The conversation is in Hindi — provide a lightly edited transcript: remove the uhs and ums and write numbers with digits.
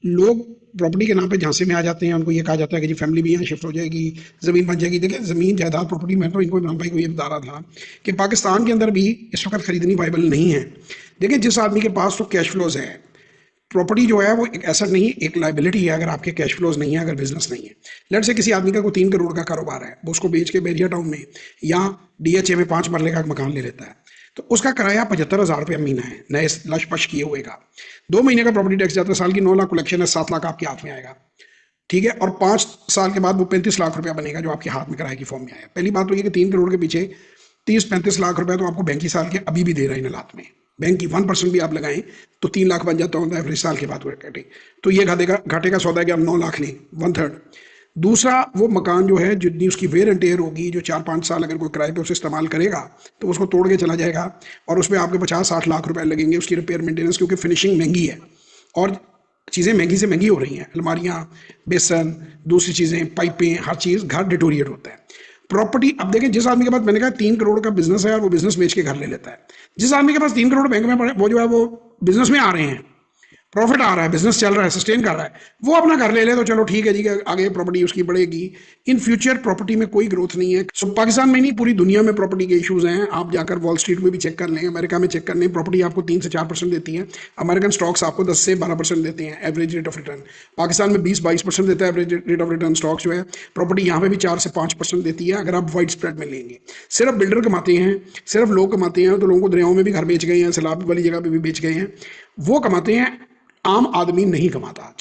लोग प्रॉपर्टी के नाम पे झांसे में आ जाते हैं, उनको ये कहा जाता है कि जी फैमिली भी यहाँ शिफ्ट हो जाएगी, ज़मीन बन जाएगी। देखिए ज़मीन जायदाद प्रॉपर्टी, मैं तो इनको इमरान भाई को ये बता रहा था कि पाकिस्तान के अंदर भी इस वक्त खरीदनी वाइबल नहीं है। देखिए जिस आदमी के पास तो कैश फ्लोज है, प्रॉपर्टी जो है वो एक एसेट नहीं, एक लाइबिलिटी है अगर आपके कैश फ्लोज नहीं है, अगर बिजनेस नहीं है। लेट से किसी आदमी का कोई 3 करोड़ का कारोबार है, वो उसको बेच के बैरिया टाउन में या डीएचए में 5 मरले का मकान ले लेता है, तो उसका किराया 75,000 रुपया महीना है, नए लश पश किए हुए का। 2 महीने का प्रॉपर्टी टैक्स जाता है, साल की 9 लाख कलेक्शन है, 7 लाख आपके हाथ में आएगा। ठीक है, और 5 साल के बाद वो 35 लाख रुपया बनेगा जो आपके हाथ में किराए की फॉर्म में आया। पहली बात तो ये कि 3 करोड़ के पीछे 30-35 लाख रुपया तो आपको बैंक ही साल के अभी भी दे रहे हैं हालात में। बैंक की 1% भी आप लगाएं तो 3 लाख बन जाता होता है एवरेज साल के बाद घटे। तो ये घाटे का सौदा है कि आप 9 लाख लें, 1/3। दूसरा, वो मकान जो है जितनी उसकी वेयर एंड टेयर होगी, जो 4-5 साल अगर कोई किराए पे उसे इस्तेमाल करेगा तो उसको तोड़ के चला जाएगा, और उसमें आपके 50-60 लाख रुपए लगेंगे उसकी रिपेयर मेंटेनेंस, क्योंकि फिनिशिंग महंगी है और चीज़ें महंगी से महंगी हो रही हैं। अलमारियाँ, बेसन, दूसरी चीज़ें, पाइपें, हर चीज़, घर डिटोरिएट होता है। प्रॉपर्टी, अब देखें जिस आदमी के पास, मैंने कहा 3 करोड़ का बिजनेस है और वो बिजनेस बेच के घर ले लेता है। जिस आदमी के पास 3 करोड़ बैंक में पड़े, वो जो है वो बिजनेस में आ रहे हैं, प्रॉफिट आ रहा है, बिजनेस चल रहा है, सस्टेन कर रहा है, वो अपना घर ले ले तो चलो ठीक है जी, आगे प्रॉपर्टी उसकी बढ़ेगी। इन फ्यूचर प्रॉपर्टी में कोई ग्रोथ नहीं है। सो पाकिस्तान में नहीं, पूरी दुनिया में प्रॉपर्टी के इश्यूज हैं। आप जाकर वॉल स्ट्रीट में भी चेक कर लें, अमेरिका में चेक कर लें, प्रॉपर्टी आपको 3 से 4% देती है। अमेरिकन स्टॉक्स आपको 10 से 12% देते हैं average rate of return. Pakistan में 20-22% देता है average rate of return stocks जो है। प्रॉपर्टी यहाँ पे भी 4 से 5% देती है अगर आप वाइड स्प्रेड में लेंगे। सिर्फ बिल्डर कमाते हैं, सिर्फ लोग कमाते हैं, तो लोगों को दरियाओं में भी घर बेच गए हैं, सैलाब वाली जगह पे भी बेच गए हैं, वो कमाते हैं, आम आदमी नहीं कमाता।